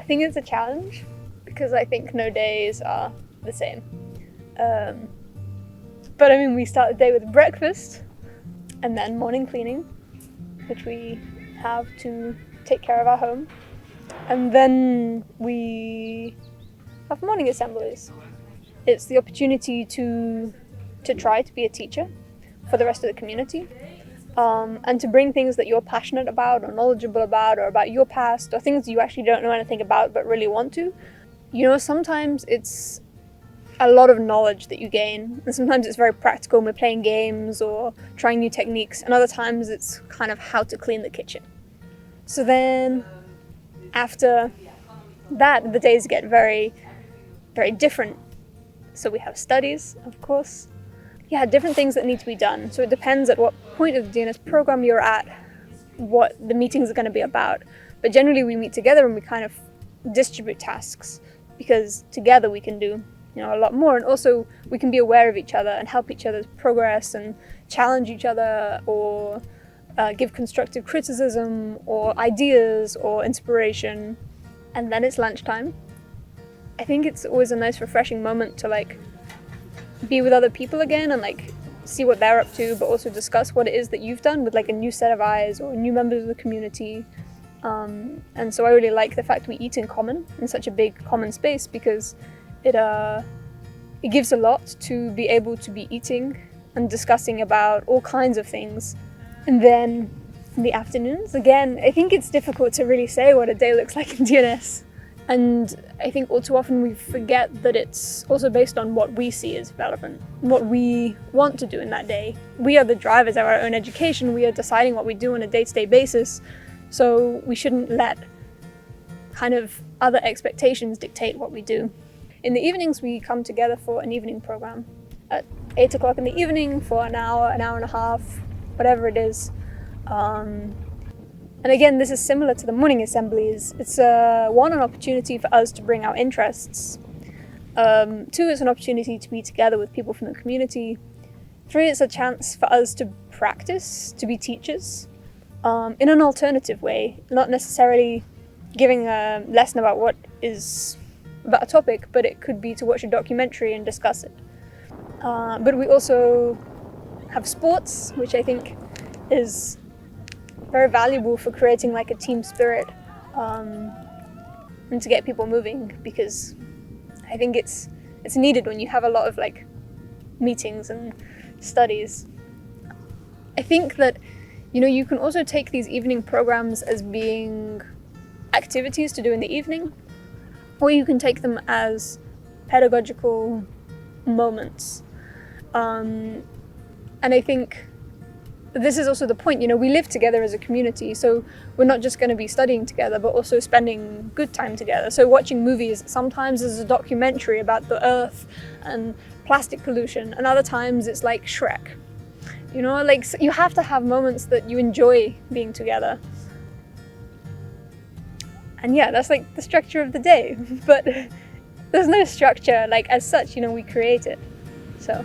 think it's a challenge because I think no days are the same. But I mean, we start the day with breakfast and then morning cleaning, which we have to take care of our home. And then we have morning assemblies. It's the opportunity to try to be a teacher for the rest of the community, and to bring things that you're passionate about or knowledgeable about or about your past or things you actually don't know anything about but really want to. You know, sometimes it's a lot of knowledge that you gain, and sometimes it's very practical when we're playing games or trying new techniques, and other times it's kind of how to clean the kitchen. So then after that, the days get very, very different. So we have studies, of course. Yeah, different things that need to be done. So it depends at what point of the DNS program you're at, what the meetings are going to be about. But generally we meet together and we kind of distribute tasks, because together we can do, you know, a lot more. And also we can be aware of each other and help each other's progress and challenge each other, or give constructive criticism or ideas or inspiration. And then it's lunchtime. I think it's always a nice refreshing moment to like be with other people again and like see what they're up to, but also discuss what it is that you've done with like a new set of eyes or new members of the community. And so I really like the fact we eat in common in such a big common space, because it gives a lot to be able to be eating and discussing about all kinds of things. And then in the afternoons, again, I think it's difficult to really say what a day looks like in DNS. And I think all too often we forget that it's also based on what we see as relevant, what we want to do in that day. We are the drivers of our own education. We are deciding what we do on a day-to-day basis. So we shouldn't let kind of other expectations dictate what we do. In the evenings, we come together for an evening program at 8 o'clock in the evening for an hour and a half, whatever it is. And again, this is similar to the morning assemblies. It's one, an opportunity for us to bring our interests. Two, it's an opportunity to be together with people from the community. Three, it's a chance for us to practice, to be teachers, in an alternative way, not necessarily giving a lesson about about a topic, but it could be to watch a documentary and discuss it. But we also have sports, which I think is very valuable for creating like a team spirit, and to get people moving, because I think it's needed when you have a lot of like meetings and studies. I think that, you know, you can also take these evening programs as being activities to do in the evening, or you can take them as pedagogical moments. And I think this is also the point, you know, we live together as a community, so we're not just going to be studying together, but also spending good time together. So watching movies sometimes is a documentary about the earth and plastic pollution, and other times it's like Shrek. You know, like, so you have to have moments that you enjoy being together. And yeah, that's like the structure of the day, but there's no structure like as such, you know, we create it. So